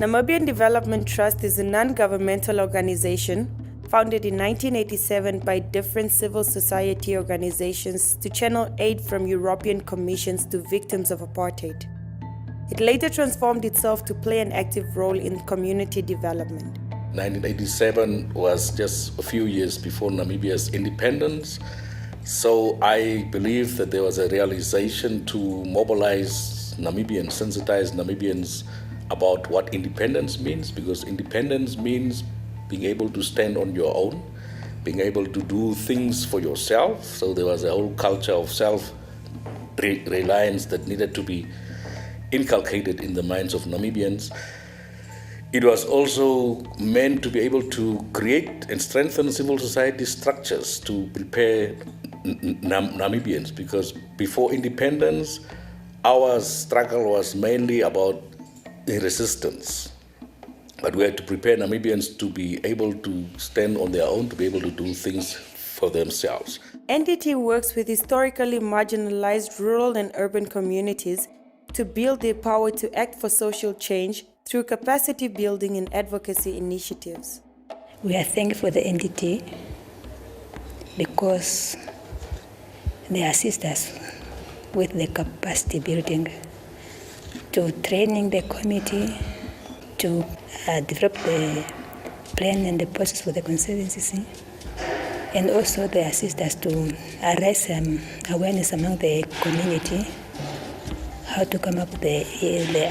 Namibian Development Trust is a non-governmental organization founded in 1987 by different civil society organizations to channel aid from European commissions to victims of apartheid. It later transformed itself to play an active role in community development. 1987 was just a few years before Namibia's independence, so I believe that there was a realization to mobilize Namibians, sensitize Namibians about what independence means, because independence means being able to stand on your own, being able to do things for yourself. So there was a whole culture of self-reliance that needed to be inculcated in the minds of Namibians. It was also meant to be able to create and strengthen civil society structures to prepare Namibians, because before independence, our struggle was mainly about resistance. But we had to prepare Namibians to be able to stand on their own, to be able to do things for themselves. NDT works with historically marginalized rural and urban communities to build their power to act for social change through capacity building and advocacy initiatives. We are thankful for the NDT because they assist us with the capacity building, to training the committee, to develop the plan and the process for the conservancy, and also they assist us to raise awareness among the community, how to come up with the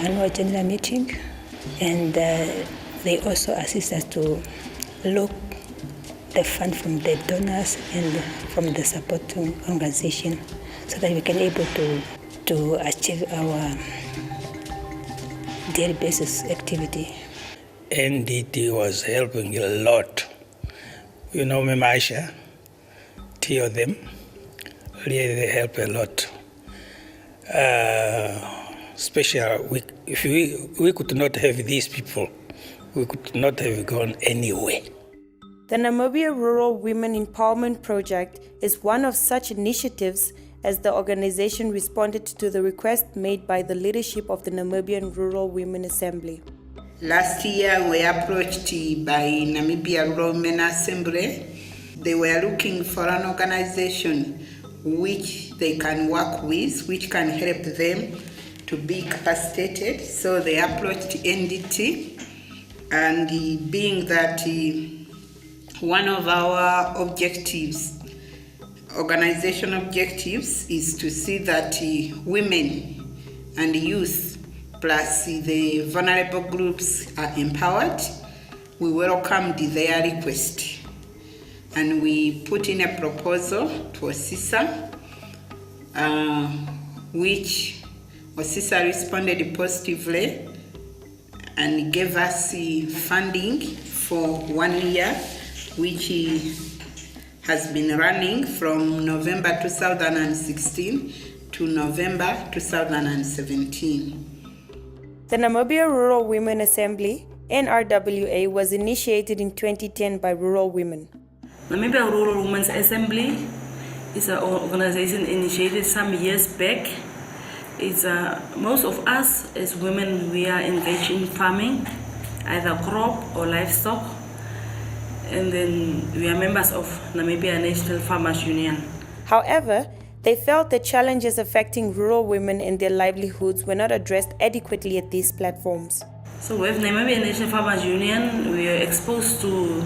annual general meeting, and they also assist us to look the fund from the donors and from the supporting organization, so that we can able to achieve our daily basis activity. NDT was helping a lot. You know, Maisha, two of them, really they help a lot. Especially if we could not have these people, we could not have gone anywhere. The Namibia Rural Women Empowerment Project is one of such initiatives, as the organization responded to the request made by the leadership of the Namibian Rural Women Assembly. Last year we approached by Namibia Rural Women Assembly. They were looking for an organization which they can work with, which can help them to be capacitated. So they approached NDT, and being that one of our objectives, organization objectives, is to see that women and youth plus the vulnerable groups are empowered, we welcomed their request. And we put in a proposal to OSISA, which OSISA responded positively and gave us funding for 1 year, which has been running from November 2016 to November 2017. The Namibia Rural Women Assembly, NRWA, was initiated in 2010 by rural women. Namibia Rural Women's Assembly is an organization initiated some years back. It's most of us as women, we are engaged in farming, either crop or livestock, and then we are members of Namibia National Farmers Union. However, they felt the challenges affecting rural women and their livelihoods were not addressed adequately at these platforms. So with Namibia National Farmers Union, we are exposed to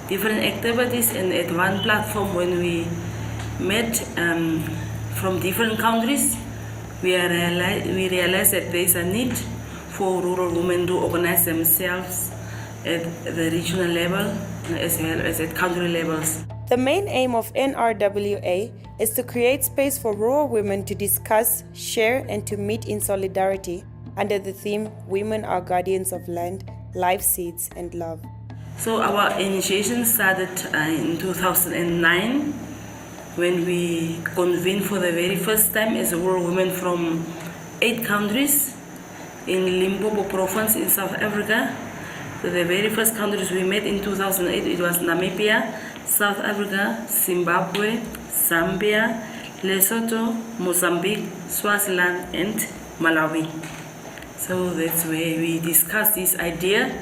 different activities, and at one platform when we met from different countries, we realized that there is a need for rural women to organize themselves at the regional level as well as at country levels. The main aim of NRWA is to create space for rural women to discuss, share, and to meet in solidarity under the theme Women are Guardians of Land, Life Seeds, and Love. So our initiation started in 2009 when we convened for the very first time as rural women from 8 countries in Limpopo province in South Africa. So the very first countries we met in 2008, it was Namibia, South Africa, Zimbabwe, Zambia, Lesotho, Mozambique, Swaziland, and Malawi. So that's where we discuss this idea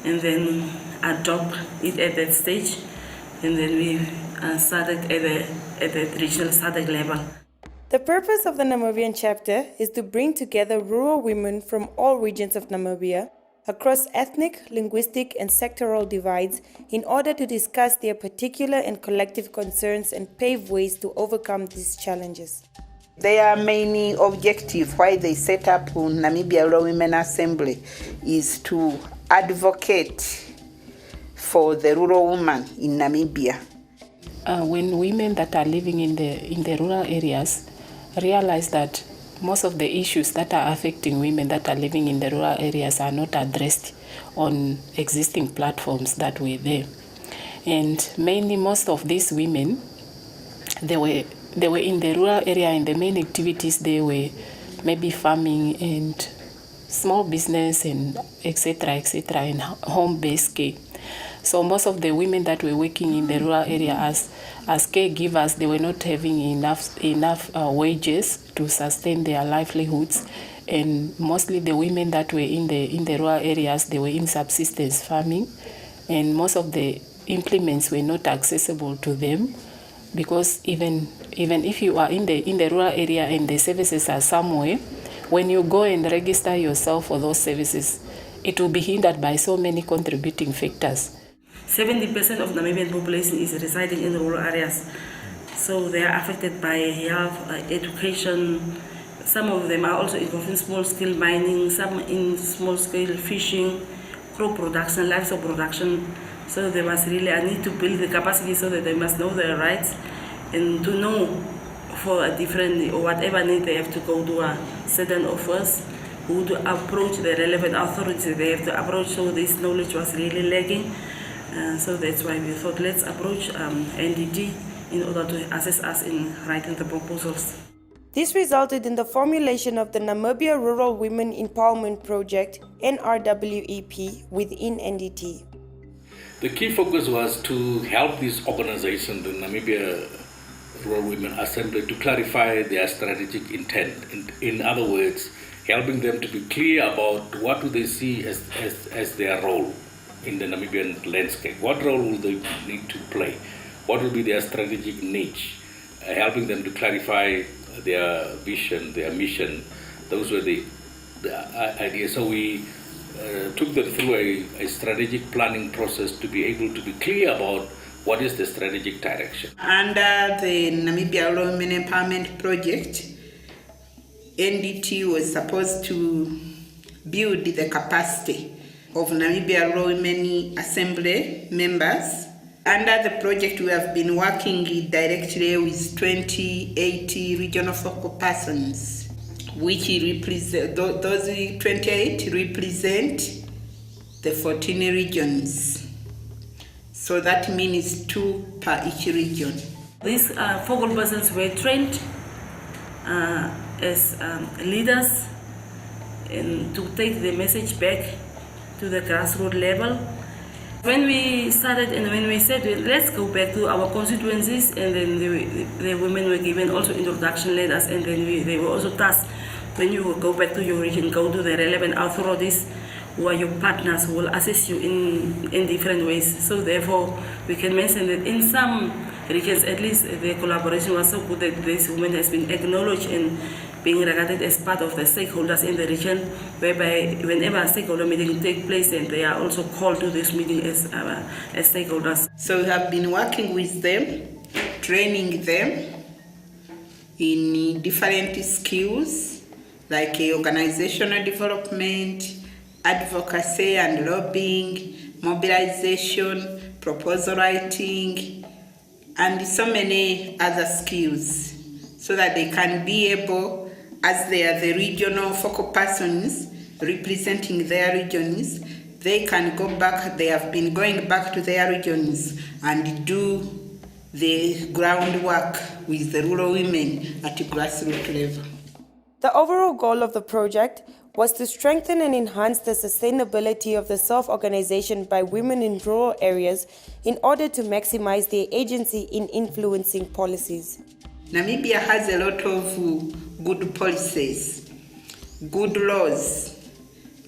and then adopt it at that stage, and then we started at the regional SADC level. The purpose of the Namibian chapter is to bring together rural women from all regions of Namibia across ethnic, linguistic, and sectoral divides in order to discuss their particular and collective concerns and pave ways to overcome these challenges. Their main objective why they set up Namibia Rural Women Assembly is to advocate for the rural woman in Namibia. When women that are living in the rural areas realize that most of the issues that are affecting women that are living in the rural areas are not addressed on existing platforms that were there. And mainly most of these women, they were in the rural area, and the main activities they were maybe farming and small business and etc., and home-based care. So most of the women that were working in the rural area as caregivers, they were not having enough wages to sustain their livelihoods, and mostly the women that were in the rural areas, they were in subsistence farming, and most of the implements were not accessible to them, because even if you are in the rural area and the services are somewhere, when you go and register yourself for those services, it will be hindered by so many contributing factors. 70% of Namibian population is residing in rural areas, so they are affected by health, education. Some of them are also involved in small-scale mining, some in small-scale fishing, crop production, livestock production. So they must really need to build the capacity so that they must know their rights, and to know for a different or whatever need they have to go to a certain office, who to approach the relevant authorities they have to approach. So this knowledge was really lacking. So that's why we thought let's approach NDT in order to assist us in writing the proposals. This resulted in the formulation of the Namibia Rural Women Empowerment Project, NRWEP, within NDT. The key focus was to help this organization, the Namibia Rural Women Assembly, to clarify their strategic intent. In other words, helping them to be clear about what do they see as their role in the Namibian landscape. What role will they need to play? What will be their strategic niche? Helping them to clarify their vision, their mission. Those were the ideas. So we took them through a strategic planning process to be able to be clear about what is the strategic direction. Under the Namibia Rural Women Empowerment Project, NDT was supposed to build the capacity of Namibia Rural Women Assembly members. Under the project, we have been working directly with 28 regional focal persons, which represent, those 28 represent the 14 regions. So that means 2 per each region. These focal persons were trained as leaders and to take the message back to the grassroots level. When we started and when we said let's go back to our constituencies, and then the women were given also introduction letters, and then they were also tasked, when you go back to your region, go to the relevant authorities who are your partners who will assist you in different ways. So therefore we can mention that in some regions at least the collaboration was so good that this woman has been acknowledged and being regarded as part of the stakeholders in the region, whereby whenever a stakeholder meeting takes place, and they are also called to this meeting as stakeholders. So we have been working with them, training them in different skills like organizational development, advocacy and lobbying, mobilization, proposal writing, and so many other skills, so that they can be able, as they are the regional focal persons representing their regions, they can go back, they have been going back to their regions and do the groundwork with the rural women at grassroots level. The overall goal of the project was to strengthen and enhance the sustainability of the self-organization by women in rural areas in order to maximize their agency in influencing policies. Namibia has a lot of good policies, good laws,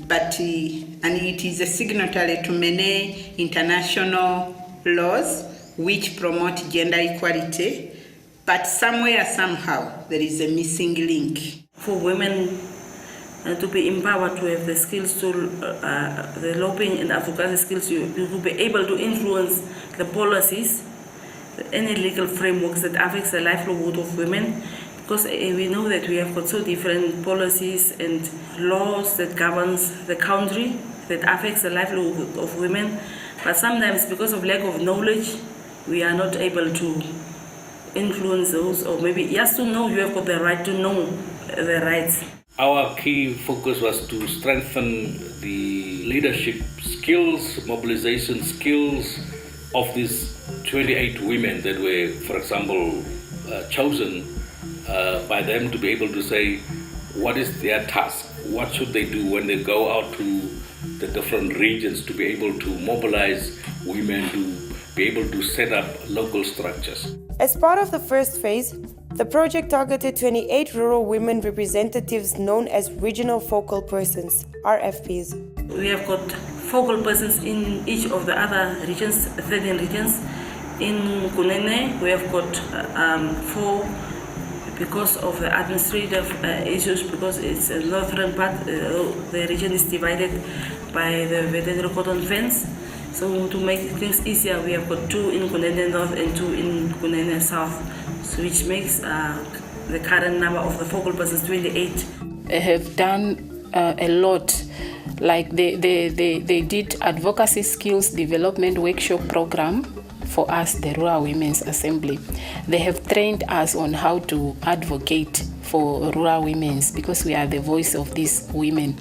but and it is a signatory to many international laws which promote gender equality, but somewhere, somehow, there is a missing link. For women to be empowered, to have the skills to, the lobbying and advocacy skills, to be able to influence the policies, any legal frameworks that affects the livelihood of women, because we know that we have got so different policies and laws that governs the country that affects the livelihood of women, but sometimes because of lack of knowledge, we are not able to influence those, or maybe just to know you have got the right to know the rights. Our key focus was to strengthen the leadership skills, mobilization skills of these 28 women that were, for example, chosen by them to be able to say what is their task, what should they do when they go out to the different regions to be able to mobilize women to be able to set up local structures. As part of the first phase, the project targeted 28 rural women representatives known as Regional Focal Persons, RFPs. We have got focal persons in each of the other regions, 13 regions. In Kunene, we have got 4 because of the administrative issues, because it's a northern part, the region is divided by the veterinary cotton fence. So to make things easier, we have got 2 in Kunene North and 2 in Kunene South, so which makes the current number of the focal persons 28. They have done a lot. Like they did advocacy skills development workshop program for us, the Rural Women's Assembly. They have trained us on how to advocate for rural women, because we are the voice of these women.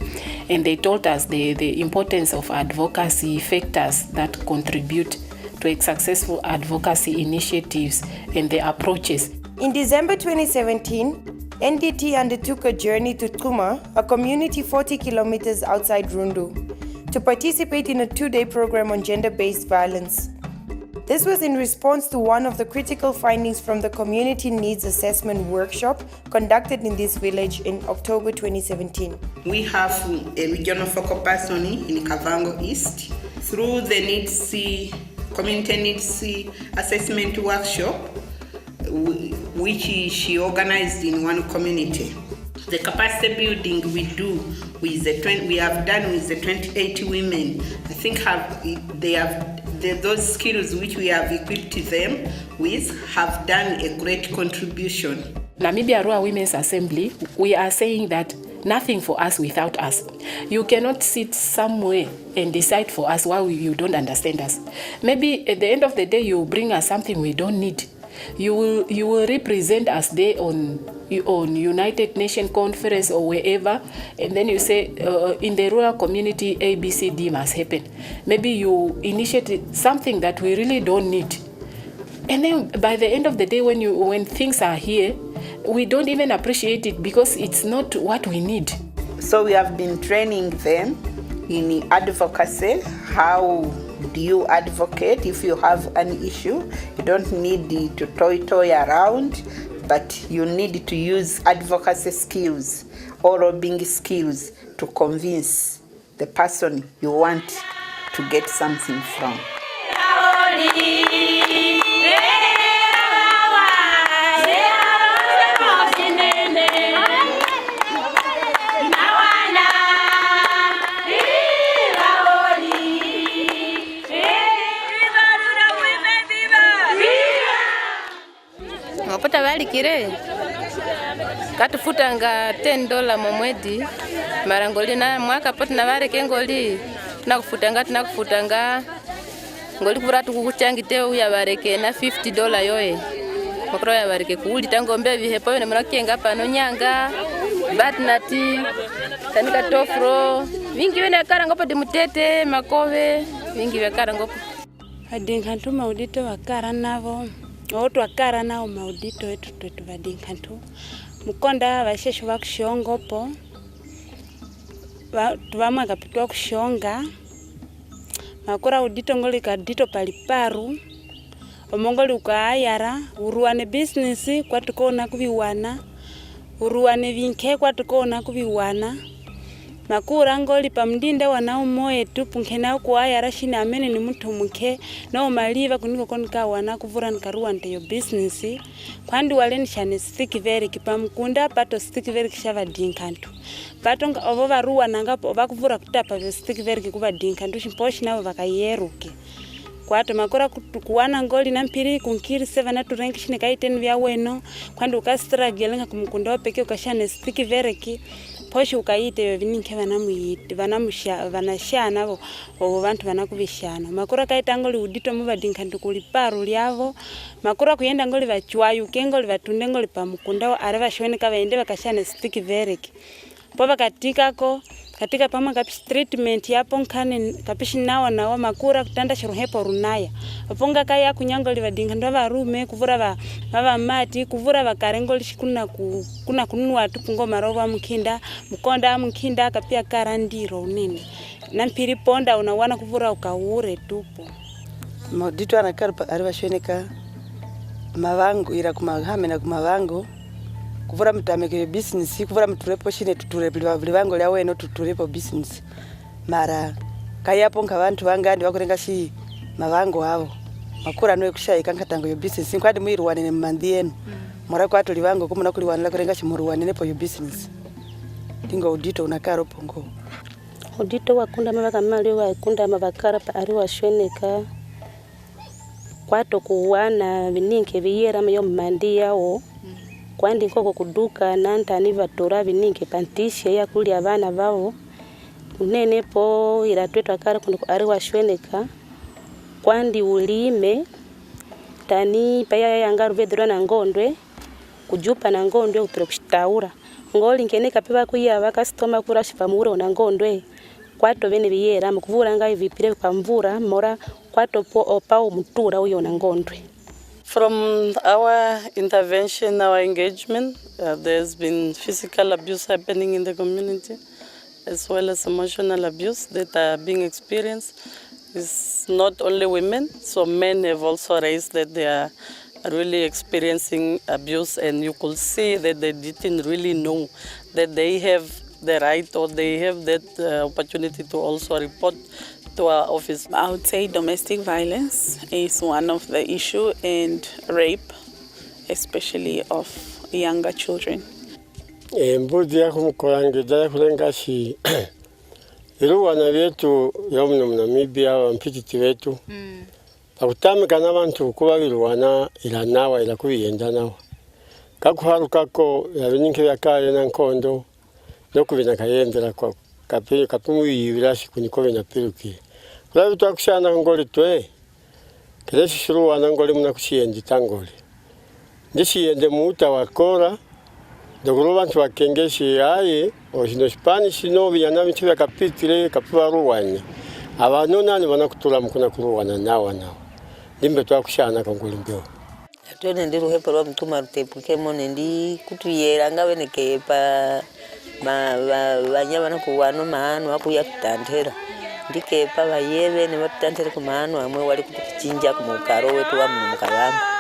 And they told us the importance of advocacy factors that contribute to a successful advocacy initiatives and the approaches. In December 2017, NDT undertook a journey to Kuma, a community 40 kilometers outside Rundu, to participate in a 2-day program on gender-based violence. This was in response to one of the critical findings from the Community Needs Assessment workshop conducted in this village in October 2017. We have a regional focal person in Kavango East. Through the Community Needs Assessment workshop, which she organized in one community. The capacity building we have done with the 28 women, I think those skills which we have equipped them with have done a great contribution. Namibia Rural Women's Assembly, we are saying that nothing for us without us. You cannot sit somewhere and decide for us while you don't understand us. Maybe at the end of the day, you bring us something we don't need. You will represent us there on United Nations conference or wherever, and then you say in the rural community ABCD must happen. Maybe you initiate something that we really don't need, and then by the end of the day, when things are here, we don't even appreciate it because it's not what we need. So we have been training them in advocacy. How do you advocate if you have an issue? You don't need to toy around, but you need to use advocacy skills or lobbying skills to convince the person you want to get something from. Mapata wali kire katufutanga $10 momwedi marangoli na mwaka pata na wale kengoli tunakufutanga ngoli kura tukuchangite uya bareke na $50 yoe makro ya bareke kuuli tangombe bihepo ne murakenga pano nyanga batnati tanika tofro vingi wena karangopo dimutete makove vingi wekarangopo adinkantu maudito wakara navo otu wakara nao maudito etu vadinkantu mukonda vasheshu vakushongopo tuvamwe kapitwa kushonga makura udito ngoli kadito paliparu omongoli ukaayara uruwane business kwatukona kubiwana uruwane vinke kwatukona kubiwana makura ngoli pamdinde wanao moye tupu nkena kuayara shina amene ni mtu mke no maliva kuniko konika wana kuvura nkaruwa nteyo business kwandi waleni shane stick very kipamkunda pato stick very kishava dinkantu pato ovo varuwa nangapo vakuvura kutapa vyo stick very kikuva dinkantu shimposhi navo vakayeruke kwato makura kuwana ngoli na mpiri kunkiri 7 na turenki shine kaiteni vya weno kwandi ukastragelenga kumkunda wapeke ukashane stick very ki poshi ukaite vininke vanamuyite vanashana avo ovo vantu vanakuvishana makura kaita ngoli udito muvadinka ndikuliparu lyavo makura kuyenda ngoli vachwayu kengoli vatunde ngoli pamukunda ari vashoneka vaende vakashana stick vereki po vakatikako katika pamwe kapishi treatment yapo nkane kapishi nawa makura kutanda shiruhepo runaya aponga kaya kunyangoli vadinga ndo varume kuvura vava mati kuvura vakarengoli shikuna kuna kununua tupungo marova mkinda kapia karandiro unene na mpiri ponda unawana kuvura ukaure tupo maudito anakarpa ari vashoneka mavango ira kumahame na kumavango kuvura mtameke business kuvura mturepo shine tuturepo vango lya weno tuturepo business mara kayapo nkavantu vangandi vakurenga shi mavango avo makura noe kushayika nkatango yo business kwadi muirwane ne mandi yenu mora kwato livango kumuna kuliwanira kurenga shi muruwane nepo yo business tingo udito unakaro pongo udito wakunda mavaka mali wakunda mavakara pa ari washoneka kwato kuwana vininke viyera yo mandi yao kwandi nkoko kuduka nantani vatora vininke pantishe ya kuli abana vao unene po iratwetwa kara kuno ari washweneka kwandi ulime tani paya yangaru vedro na ngondwe kujupa na ngondwe upire kushtaura ngoli nkene kapiva kuya vakastoma kura shipamura na ngondwe kwato vene viyera mukuvura ngai vipire pamvura mora kwato po opao mutura uyo na ngondwe. From our intervention, our engagement, there's been physical abuse happening in the community, as well as emotional abuse that are being experienced. It's not only women, so men have also raised that they are really experiencing abuse, and you could see that they didn't really know that they have the right or they have that opportunity to also report to our office. I would say domestic violence is one of the issue, and rape, especially of younger children. Mbudi ya kumukolangida ya kulenga shi iruwana vyetu ya Namibia wa mpititi wetu pakutamika n'abantu kuba biruwana ilanawa ila kubiyenda nawa kakuharukako ya bininke byakaye na nkondo no kubina kayendera kwa kapimu yibirashi kuniko bina piruki kulabi twakushana ngoli twe kereshi shiruwana ngoli muna kushiyendi tangoli ndishiyende muuta wakora Dogoro bantu bakengeshi aye oshino Spanish no biyana bitu yakapitire kapiwa ruwanya abantu nani banakutula mukuna kuruwana nawa ndimbe twakushana kangoli mbyo twene ndi ruhepo rwa mtuma rutepuke mone ndi kutuyera ngabeneke pa banyama na kuwano mahano akuya kutantera ndikepa bayebe ne batantera ku mahano amwe wali kuchinja ku mukaro wetu wa mukabamba